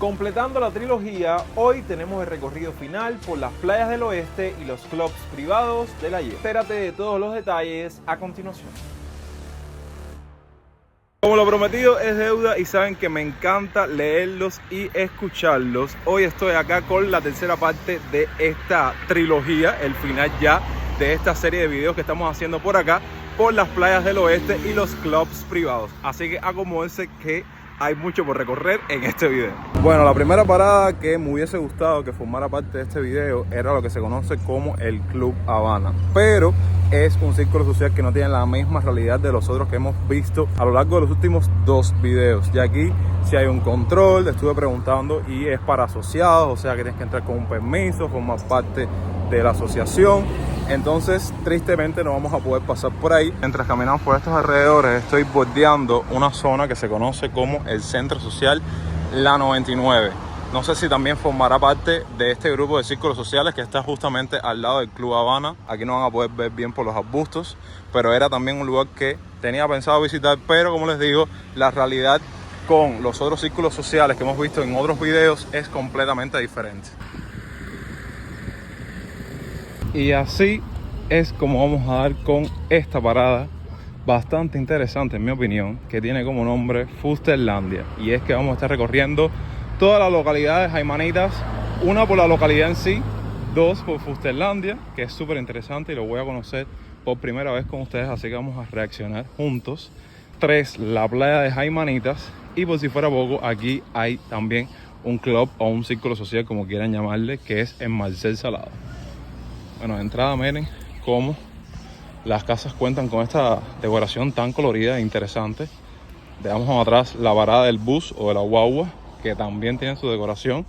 Completando la trilogía, hoy tenemos el recorrido final por las playas del oeste y los clubs privados de la Ye. Entérate de todos los detalles a continuación. Como lo prometido es deuda y saben que me encanta leerlos y escucharlos. Hoy estoy acá con la tercera parte de esta trilogía, el final ya de esta serie de videos que estamos haciendo por acá, por las playas del oeste y los clubs privados. Así que acomódense que hay mucho por recorrer en este video. Bueno, la primera parada que me hubiese gustado que formara parte de este video era lo que se conoce como el Club Habana, pero es un círculo social que no tiene la misma realidad de los otros que hemos visto a lo largo de los últimos dos videos. Ya aquí si hay un control, estuve preguntando, y es para asociados, o sea que tienes que entrar con un permiso, formar parte de la asociación. Entonces tristemente no vamos a poder pasar por ahí. Mientras caminamos por estos alrededores estoy bordeando una zona que se conoce como el Centro Social La 99. No sé si también formará parte de este grupo de círculos sociales que está justamente al lado del Club Habana. Aquí no van a poder ver bien por los arbustos, pero era también un lugar que tenía pensado visitar, pero como les digo, la realidad con los otros círculos sociales que hemos visto en otros videos es completamente diferente. Y así es como vamos a dar con esta parada bastante interesante, en mi opinión, que tiene como nombre Fusterlandia. Y es que vamos a estar recorriendo todas las localidades jaimanitas, una por la localidad en sí, dos por Fusterlandia, que es súper interesante y lo voy a conocer por primera vez con ustedes, así que vamos a reaccionar juntos. Tres, la playa de Jaimanitas, y por si fuera poco, aquí hay también un club o un círculo social, como quieran llamarle, que es en Marcel Salado. Bueno, de entrada miren cómo las casas cuentan con esta decoración tan colorida e interesante. Dejamos atrás la parada del bus o de la guagua, que también tiene su decoración.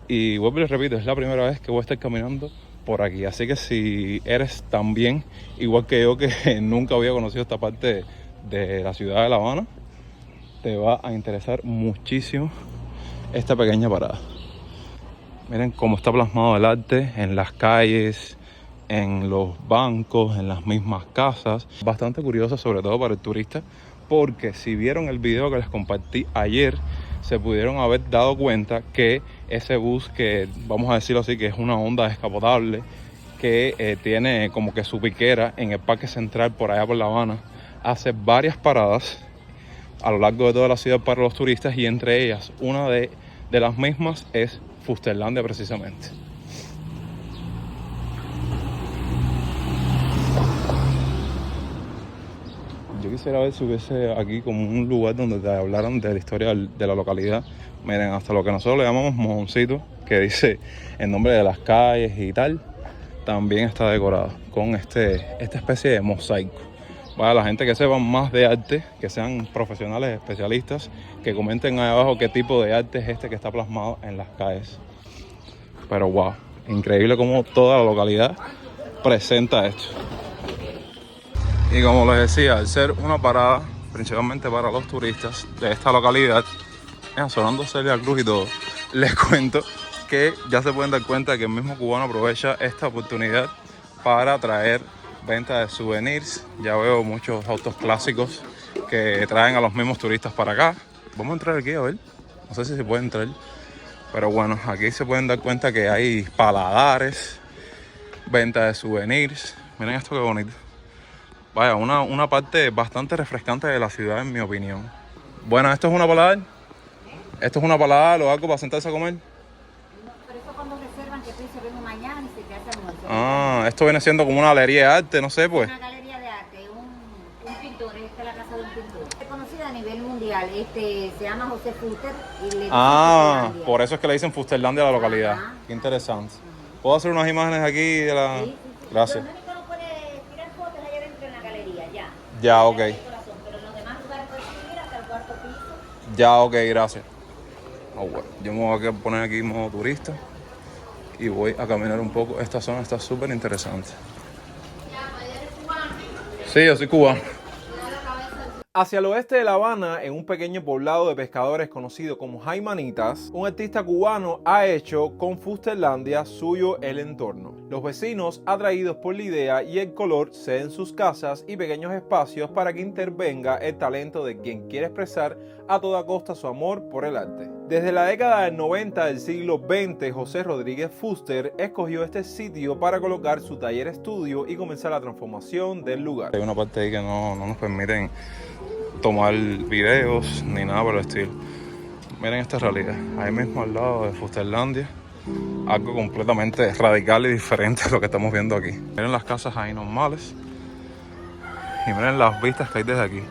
Y vuelvo y les repito, es la primera vez que voy a estar caminando por aquí. Así que si eres también igual que yo, que nunca había conocido esta parte de la ciudad de La Habana, te va a interesar muchísimo esta pequeña parada. Miren cómo está plasmado el arte en las calles, en los bancos, en las mismas casas. Bastante curioso, sobre todo para el turista, porque si vieron el video que les compartí ayer, se pudieron haber dado cuenta que ese bus, que vamos a decirlo así, que es una Honda descapotable, que tiene como que su piquera en el Parque Central por allá por La Habana, hace varias paradas a lo largo de toda la ciudad para los turistas, y entre ellas una de las mismas es Fusterlandia precisamente. Yo quisiera ver si hubiese aquí como un lugar donde te hablaran de la historia de la localidad. Miren, hasta lo que nosotros le llamamos mojoncito, que dice el nombre de las calles y tal, también está decorado con esta especie de mosaico. Para la gente que sepa más de arte, que sean profesionales especialistas, que comenten ahí abajo qué tipo de arte es este que está plasmado en las calles. Pero wow, increíble cómo toda la localidad presenta esto. Y como les decía, al ser una parada principalmente para los turistas de esta localidad, sonando Celia Cruz y todo, les cuento que ya se pueden dar cuenta que el mismo cubano aprovecha esta oportunidad para traer venta de souvenirs. Ya veo muchos autos clásicos que traen a los mismos turistas para acá. Vamos a entrar aquí a ver, no sé si se puede entrar, pero bueno, aquí se pueden dar cuenta que hay paladares, venta de souvenirs. Miren esto qué bonito. Vaya, una parte bastante refrescante de la ciudad, en mi opinión. Bueno, ¿esto es una paladar? ¿Esto es una paladar o algo para sentarse a comer? Pero eso cuando reservan, que estoy serviendo mañana y se te hace almuerzo. Ah, esto viene siendo como una galería de arte, no sé pues. Una galería de arte, un pintor, esta es la casa de un pintor. Es conocida a nivel mundial, se llama José Fuster y le dicen Fusterlandia. Por eso es que le dicen Fusterlandia a la localidad. Ajá. Qué interesante. ¿Puedo hacer unas imágenes aquí de la...? Sí. Gracias. Lo único no puede tirar fotos allá adentro en la galería, ya. Ya, ok. Pero en los demás lugares puedes subir hasta el cuarto piso. Ya, ok, gracias. Bueno, yo me voy a poner aquí modo turista y voy a caminar un poco. Esta zona está súper interesante. Sí, yo soy cubano. Hacia el oeste de La Habana, en un pequeño poblado de pescadores conocido como Jaimanitas, un artista cubano ha hecho con Fusterlandia suyo el entorno. Los vecinos, atraídos por la idea y el color, ceden sus casas y pequeños espacios para que intervenga el talento de quien quiere expresar a toda costa su amor por el arte. Desde la década del 90 del siglo XX, José Rodríguez Fuster escogió este sitio para colocar su taller estudio y comenzar la transformación del lugar. Hay una parte ahí que no nos permiten tomar videos ni nada por el estilo. Miren esta realidad, ahí mismo al lado de Fusterlandia, algo completamente radical y diferente a lo que estamos viendo aquí. Miren las casas ahí normales y miren las vistas que hay desde aquí.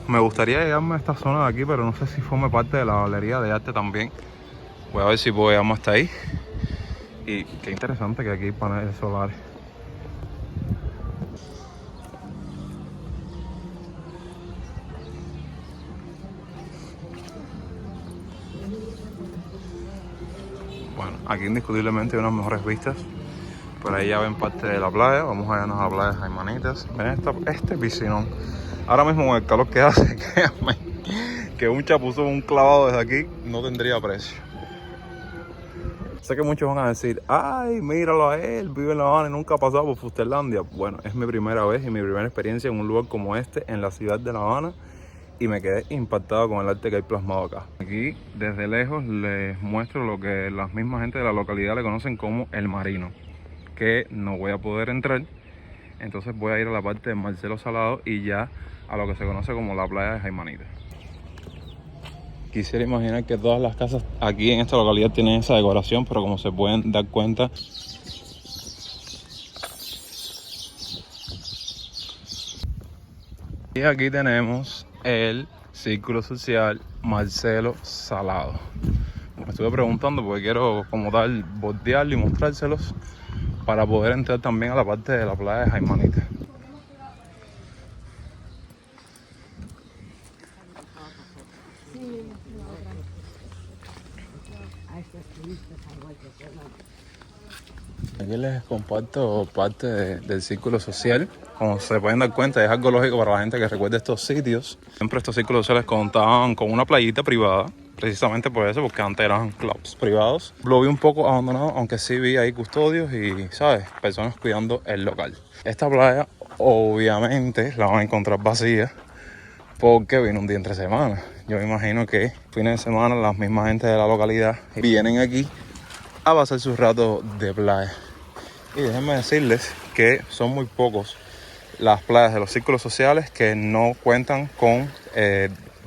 Me gustaría llegarme a esta zona de aquí, pero no sé si forme parte de la galería de arte también. Voy a ver si puedo llegarme hasta ahí. Y qué interesante que aquí hay paneles solares. Bueno, aquí indiscutiblemente hay unas mejores vistas. Por ahí ya ven parte de la playa. Vamos a irnos a la playa de Jaimanitas. Miren este piscinón. Ahora mismo con el calor que hace, créanme, que un chapuzón, un clavado desde aquí no tendría precio. Sé que muchos van a decir, ay, míralo a él, vive en La Habana y nunca ha pasado por Fusterlandia. Bueno, es mi primera vez y mi primera experiencia en un lugar como este, en la ciudad de La Habana, y me quedé impactado con el arte que hay plasmado acá. Aquí, desde lejos, les muestro lo que las mismas gente de la localidad le conocen como El Marino, que no voy a poder entrar, entonces voy a ir a la parte de Marcelo Salado y ya a lo que se conoce como la playa de Jaimanitas. Quisiera imaginar que todas las casas aquí en esta localidad tienen esa decoración, pero como se pueden dar cuenta, y aquí tenemos el Círculo Social Marcelo Salado. Me estuve preguntando porque quiero como tal bordearlo y mostrárselos para poder entrar también a la parte de la playa de Jaimanitas. Aquí les comparto parte del círculo social. Como se pueden dar cuenta, es algo lógico para la gente que recuerde estos sitios. Siempre estos círculos sociales contaban con una playita privada, precisamente por eso, porque antes eran clubs privados. Lo vi un poco abandonado, aunque sí vi ahí custodios y, ¿sabes?, personas cuidando el local. Esta playa, obviamente, la van a encontrar vacía porque viene un día entre semanas. Yo me imagino que fines de semana las mismas gente de la localidad vienen aquí a pasar sus ratos de playa. Y déjenme decirles que son muy pocos las playas de los círculos sociales que no cuentan con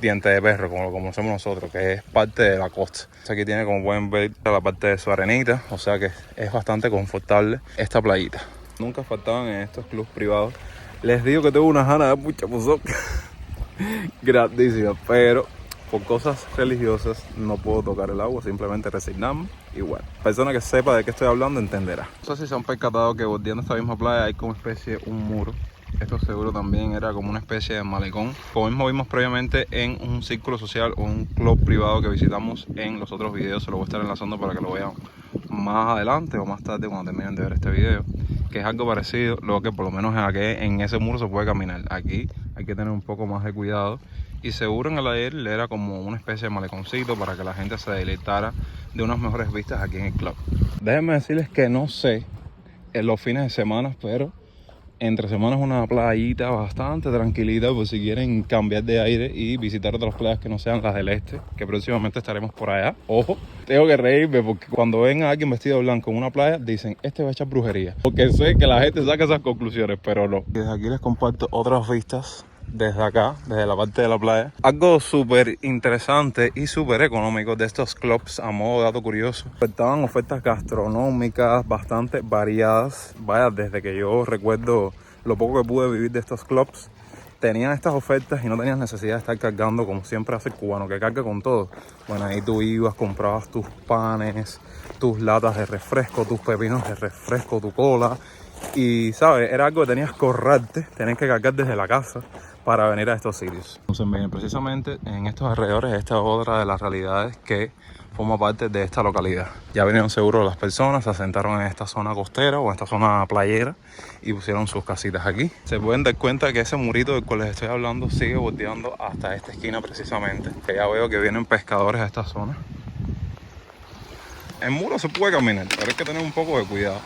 diente de perro, como lo conocemos nosotros, que es parte de la costa. Aquí tiene, como pueden ver, la parte de su arenita, o sea que es bastante confortable esta playita. Nunca faltaban en estos clubes privados. Les digo que tengo unas ganas de mucha chapuzón grandísima, pero por cosas religiosas no puedo tocar el agua, simplemente resignarme. Y bueno, persona que sepa de qué estoy hablando entenderá. No sé si se han percatado que bordeando esta misma playa hay como especie de un muro. Esto seguro también era como una especie de malecón. Como mismo vimos previamente en un círculo social o un club privado que visitamos en los otros videos. Se lo voy a estar enlazando para que lo vean más adelante o más tarde cuando terminen de ver este video. Que es algo parecido, lo que por lo menos en ese muro se puede caminar. Aquí hay que tener un poco más de cuidado. Y seguro en el aire era como una especie de maleconcito para que la gente se deleitara de unas mejores vistas aquí en el club. Déjenme decirles que no sé en los fines de semana, pero entre semanas es una playita bastante tranquilita por si quieren cambiar de aire y visitar otras playas que no sean las del este, que próximamente estaremos por allá. Ojo, tengo que reírme porque cuando ven a alguien vestido de blanco en una playa dicen, este va a echar brujería. Porque sé que la gente saca esas conclusiones, pero no. Desde aquí les comparto otras vistas. Desde acá, desde la parte de la playa. Algo súper interesante y súper económico de estos clubs, a modo de dato curioso. Estaban ofertas gastronómicas bastante variadas. Vaya, desde que yo recuerdo lo poco que pude vivir de estos clubs, tenían estas ofertas y no tenías necesidad de estar cargando como siempre hace el cubano, que carga con todo. Bueno, ahí tú ibas, comprabas tus panes, tus latas de refresco, tus pepinos de refresco, tu cola. Y, ¿sabes? Era algo que tenías que ahorrarte, tenías que cargar desde la casa para venir a estos sitios. Entonces, miren, precisamente en estos alrededores, esta es otra de las realidades que forma parte de esta localidad. Ya vinieron seguro las personas, se asentaron en esta zona costera o en esta zona playera y pusieron sus casitas aquí. Se pueden dar cuenta que ese murito del cual les estoy hablando sigue bordeando hasta esta esquina precisamente. Que ya veo que vienen pescadores a esta zona. En muro se puede caminar, pero hay que tener un poco de cuidado.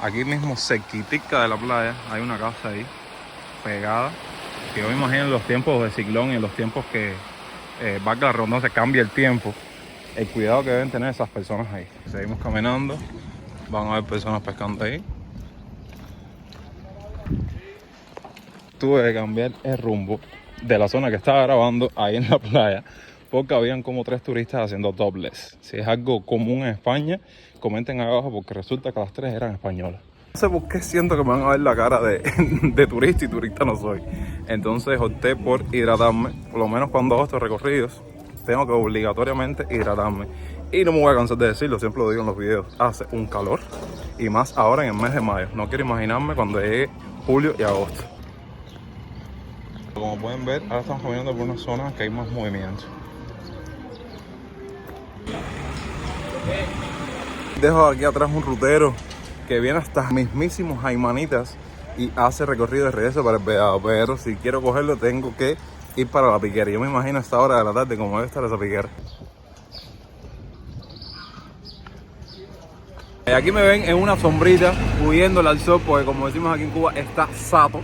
Aquí mismo, cerquitica de la playa, hay una casa ahí, pegada. Que yo me imagino en los tiempos de ciclón y en los tiempos que valga la redundancia, cambia el tiempo. El cuidado que deben tener esas personas ahí. Seguimos caminando. Van a haber personas pescando ahí. Tuve que cambiar el rumbo de la zona que estaba grabando ahí en la playa, porque habían como 3 turistas haciendo topless. Si es algo común en España, comenten ahí abajo, porque resulta que las 3 eran españolas. No sé por qué siento que me van a ver la cara de turista, y turista no soy. Entonces opté por hidratarme. Por lo menos cuando hago estos recorridos, tengo que obligatoriamente hidratarme. Y no me voy a cansar de decirlo, siempre lo digo en los videos. Hace un calor, y más ahora en el mes de mayo. No quiero imaginarme cuando llegue julio y agosto. Como pueden ver, ahora estamos caminando por una zona que hay más movimiento. Dejo aquí atrás un rutero que viene hasta mismísimos Jaimanitas y hace recorrido de regreso para el Vedado. Pero si quiero cogerlo, tengo que ir para la piquera. Yo me imagino a esta hora de la tarde cómo debe estar esa piquera. Aquí me ven en una sombrita, huyéndole al sol, porque como decimos aquí en Cuba, está sato,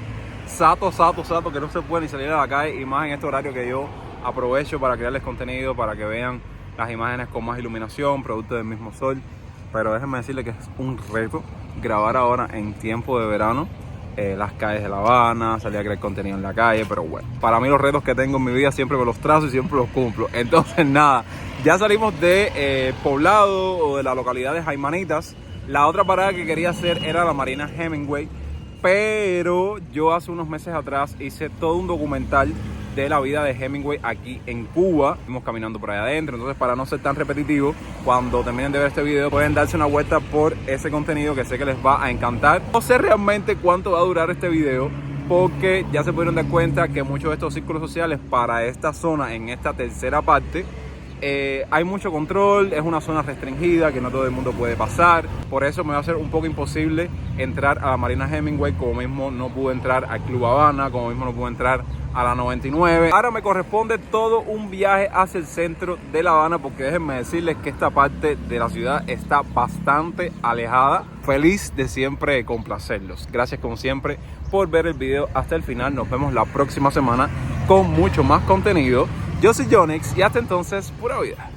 que no se puede ni salir a la calle, y más en este horario que yo aprovecho para crearles contenido, para que vean las imágenes con más iluminación, producto del mismo sol. Pero déjenme decirles que es un reto grabar ahora en tiempo de verano las calles de La Habana, salir a crear contenido en la calle, pero bueno, para mí los retos que tengo en mi vida siempre me los trazo y siempre los cumplo. Entonces nada, ya salimos de Poblado, o de la localidad de Jaimanitas. La otra parada que quería hacer era la Marina Hemingway, pero yo hace unos meses atrás hice todo un documental de la vida de Hemingway aquí en Cuba. Fuimos caminando por allá adentro, entonces para no ser tan repetitivo, cuando terminen de ver este video pueden darse una vuelta por ese contenido que sé que les va a encantar. No sé realmente cuánto va a durar este video, porque ya se pudieron dar cuenta que muchos de estos círculos sociales para esta zona, en esta tercera parte, hay mucho control, es una zona restringida que no todo el mundo puede pasar. Por eso me va a ser un poco imposible entrar a la Marina Hemingway, como mismo no pude entrar al Club Habana, como mismo no pude entrar a la 99. Ahora me corresponde todo un viaje hacia el centro de La Habana, porque déjenme decirles que esta parte de la ciudad está bastante alejada. Feliz de siempre complacerlos. Gracias como siempre por ver el video hasta el final. Nos vemos la próxima semana con mucho más contenido. Yo soy Yonex y hasta entonces, pura vida.